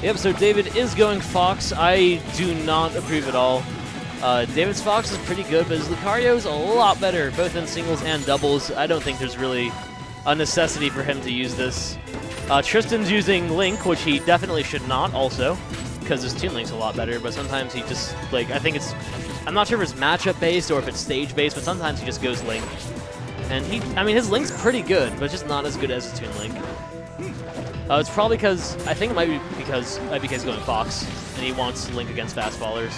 Yep, so David is going Fox. I do not approve at all. David's Fox is pretty good, but his Lucario is a lot better, both in singles and doubles. I don't think there's really a necessity for him to use this. Tristan's using Link, which he definitely should not also, because his Toon Link's a lot better, but sometimes he just, like, I think it's, I'm not sure if it's matchup-based or if it's stage-based, but sometimes he just goes Link. And I mean, his Link's pretty good, but just not as good as his Toon Link. It's probably because, I think it might be because IPK's going Fox, and he wants Link against fast fallers.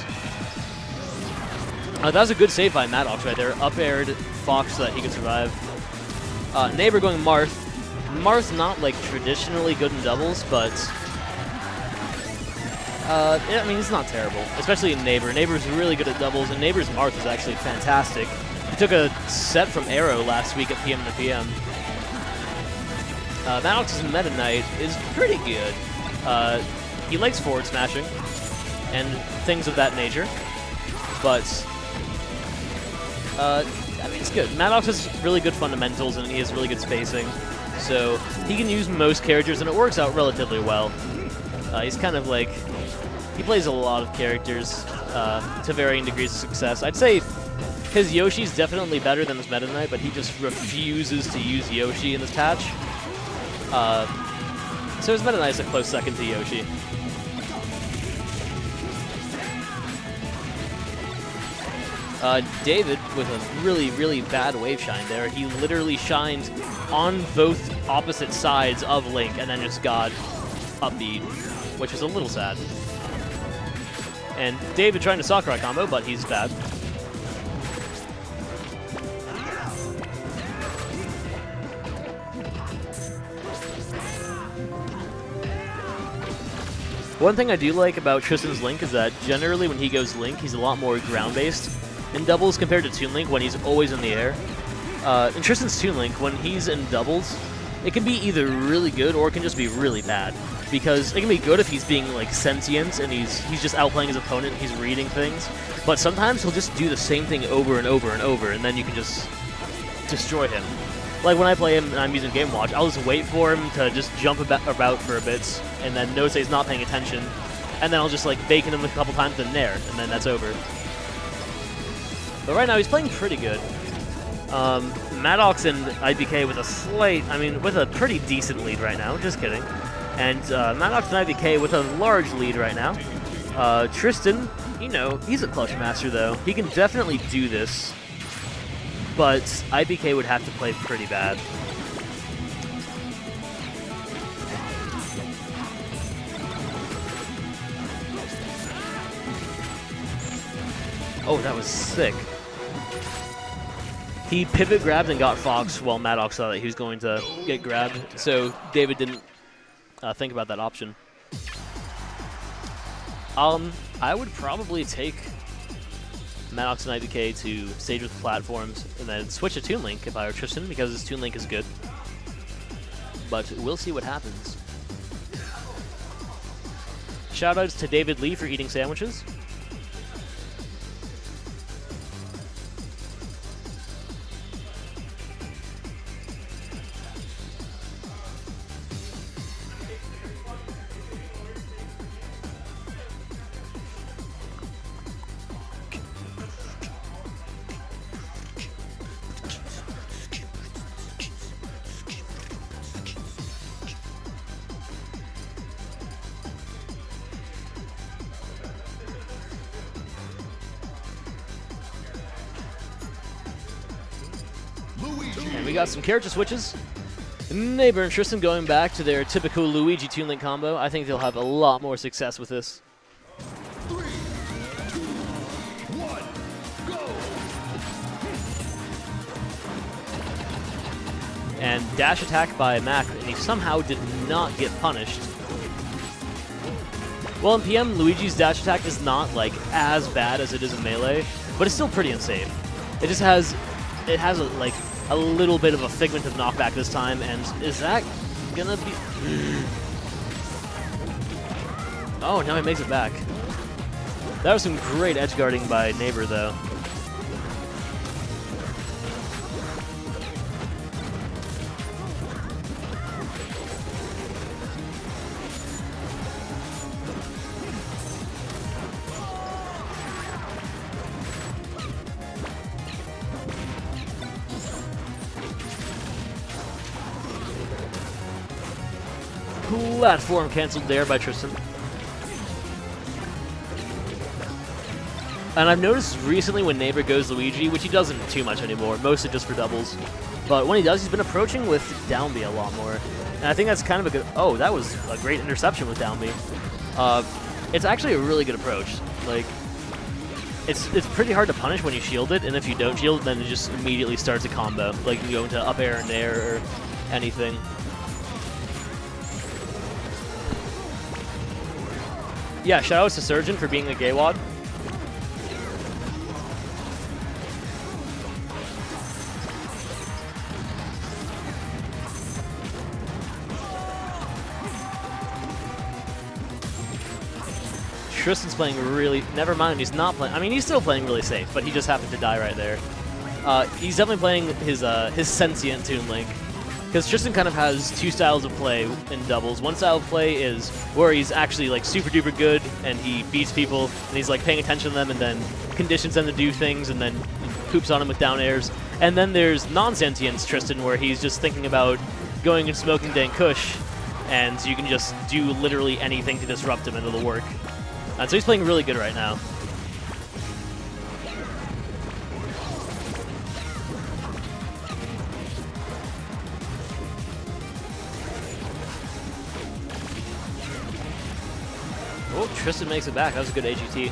That was a good save by Maddox right there. Up-aired Fox so that he could survive. Neighbor going Marth. Marth's not, like, traditionally good in doubles, but... I mean, it's not terrible, especially in Neighbor. Neighbor's really good at doubles, and Neighbor's Marth is actually fantastic. He took a set from Arrow last week at PM to PM. Maddox's Meta Knight is pretty good. He likes forward smashing and things of that nature, but I mean, it's good. Maddox has really good fundamentals and he has really good spacing, so he can use most characters and it works out relatively well. He's kind of like, he plays a lot of characters to varying degrees of success. I'd say his Yoshi's definitely better than his Meta Knight, but he just refuses to use Yoshi in this patch. So his Meta Knight's a close second to Yoshi. David with a really, really bad wave shine there. He literally shined on both opposite sides of Link and then just got upbeat, which is a little sad. And David trying to Sakurai combo, but he's bad. One thing I do like about Tristan's Link is that generally when he goes Link, he's a lot more ground-based in doubles compared to Toon Link when he's always in the air. In Tristan's Toon Link, when he's in doubles, it can be either really good or it can just be really bad. Because it can be good if he's being like sentient and he's just outplaying his opponent, he's reading things. But sometimes he'll just do the same thing over and over and over, and then you can just destroy him. Like when I play him and I'm using Game Watch, I'll just wait for him to just jump about for a bit, and then notice he's not paying attention, and then I'll just like bacon him a couple times in Nair, and then that's over. But right now he's playing pretty good. Maddox and IPK with a slight, I mean, with a pretty decent lead right now, just kidding. And Maddox and IPK with a large lead right now. Tristan, you know, he's a clutch master though. He can definitely do this. But IPK would have to play pretty bad. Oh, that was sick. He pivot grabbed and got Fox while Maddox saw that he was going to get grabbed, so David didn't think about that option. I would probably take Maddox and IPK to stage with platforms, and then switch to Toon Link if I were Tristan, because his Toon Link is good. But we'll see what happens. Shoutouts to David Lee for eating sandwiches. And we got some character switches. Neighbor and Tristan going back to their typical Luigi Toon Link combo. I think they'll have a lot more success with this. 3, 2, 1, go! And dash attack by Mac, and he somehow did not get punished. Well, in PM, Luigi's dash attack is not like as bad as it is in Melee, but it's still pretty unsafe. It just has, like a little bit of a figment of knockback this time, and is that gonna be? Oh, now he makes it back. That was some great edge guarding by Neighbor, though. Platform canceled there by Tristan. And I've noticed recently when Neighbor goes Luigi, which he doesn't too much anymore, mostly just for doubles, but when he does, he's been approaching with down B a lot more. And I think that's kind of a good... Oh, that was a great interception with down B. It's actually a really good approach. Like, it's pretty hard to punish when you shield it, and if you don't shield it, then it just immediately starts a combo. Like, you can go into up air and air or anything. Yeah, shoutouts to Surgeon for being a gay wad. Tristan's playing really... Never mind, he's not playing... I mean, he's still playing really safe, but he just happened to die right there. He's definitely playing his sentient Toon Link. Because Tristan kind of has two styles of play in doubles. One style of play is where he's actually like super duper good and he beats people and he's like paying attention to them and then conditions them to do things and then poops on them with down airs. And then there's non-sentience Tristan where he's just thinking about going and smoking dank kush and you can just do literally anything to disrupt him and it'll work. And so he's playing really good right now. Oh, Tristan makes it back. That was a good AGT.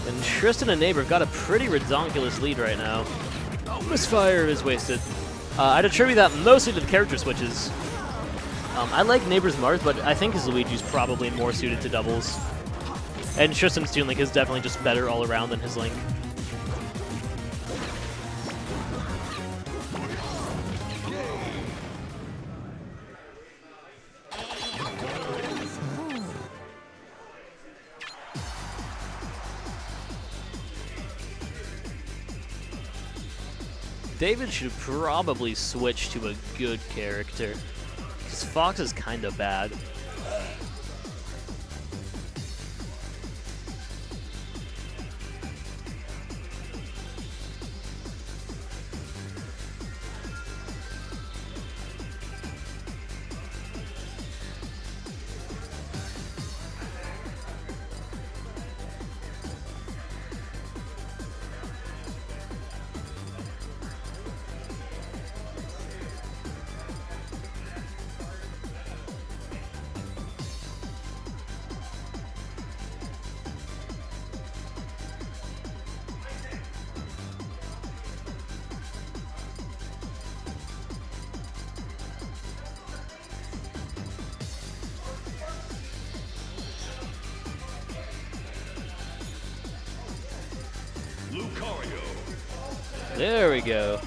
And Tristan and Neighbor have got a pretty redonkulous lead right now. Oh, misfire is wasted. I'd attribute that mostly to the character switches. I like Neighbor's Mars, but I think his Luigi's probably more suited to doubles. And Tristan's Toon Link is definitely just better all around than his Link. David should probably switch to a good character, because Fox is kind of bad. There we go.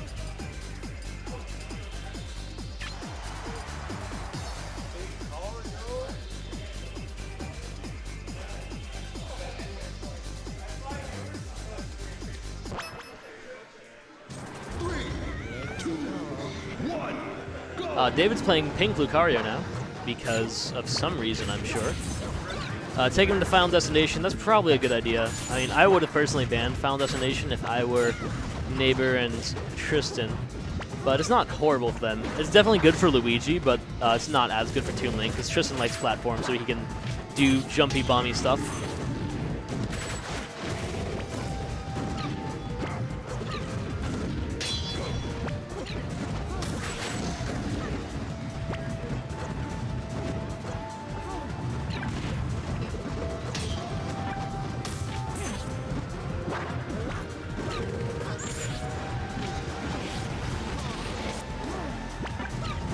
David's playing Pink Lucario now, because of some reason, I'm sure. Take him to Final Destination, that's probably a good idea. I mean, I would have personally banned Final Destination if I were Neighbor and Tristan, but it's not horrible for them. It's definitely good for Luigi, but it's not as good for Toon Link, because Tristan likes platforms, so he can do jumpy, bomby stuff.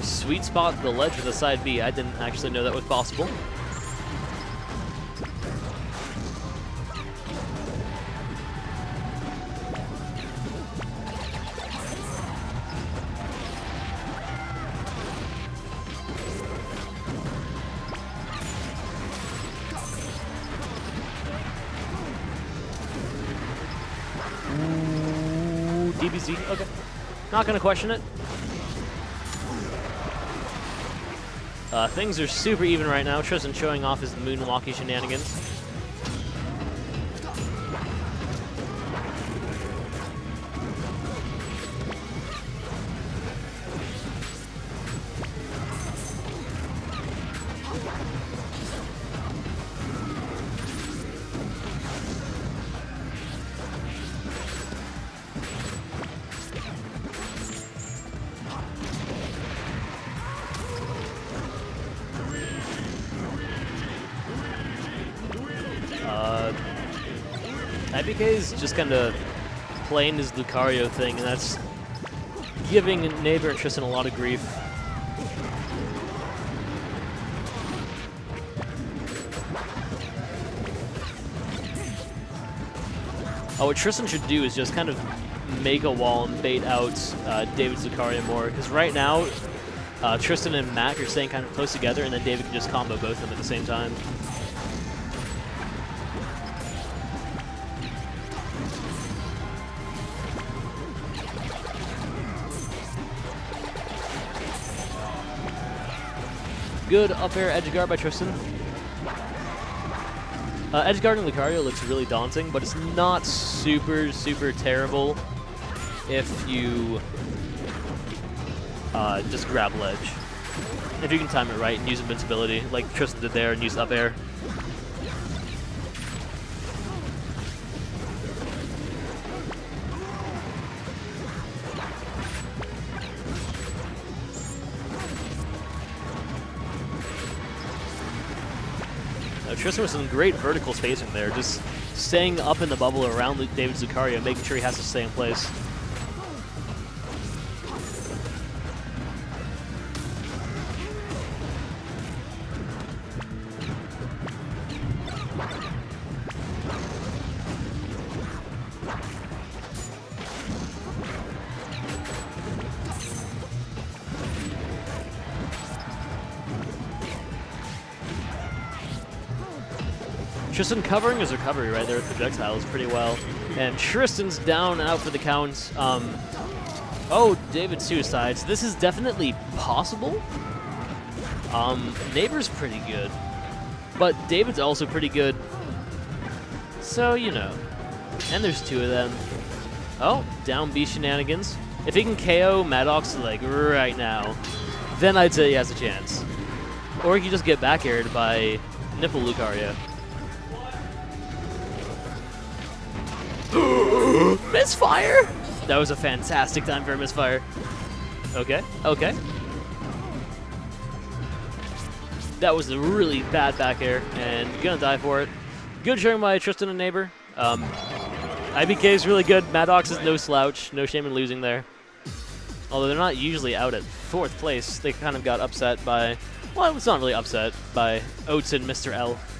Sweet spot the ledge with a side B. I didn't actually know that was possible. Ooh, DBZ, okay. Not gonna question it. Things are super even right now. Tristan showing off his moonwalky shenanigans. IPK just kind of playing his Lucario thing, and that's giving Neighbor and Tristan a lot of grief. What Tristan should do is just kind of make a wall and bait out David's Lucario more, because right now Tristan and Mac are staying kind of close together, and then David can just combo both of them at the same time. Good up air edge guard by Tristan. Edge guarding Lucario looks really daunting, but it's not super, super terrible if you just grab ledge. If you can time it right and use invincibility, like Tristan did there, and use up air. Tristan with some great vertical spacing there, just staying up in the bubble around David's Lucario, making sure he has to stay in place. Tristan covering his recovery right there with projectiles pretty well. And Tristan's down and out for the count. Oh, David suicides. This is definitely possible. Neighbor's pretty good. But David's also pretty good. So, you know. And there's two of them. Oh, down B shenanigans. If he can KO Maddox like right now, then I'd say he has a chance. Or he can just get back aired by Nipple Lucario. Misfire? That was a fantastic time for a misfire. Okay, okay. That was a really bad back air, and gonna die for it. Good showing by Tristan and Neighbor. IBK is really good. Maddox is no slouch. No shame in losing there. Although they're not usually out at 4th place. They kind of got upset by, well, it's not really upset, by Oats and Mr. L.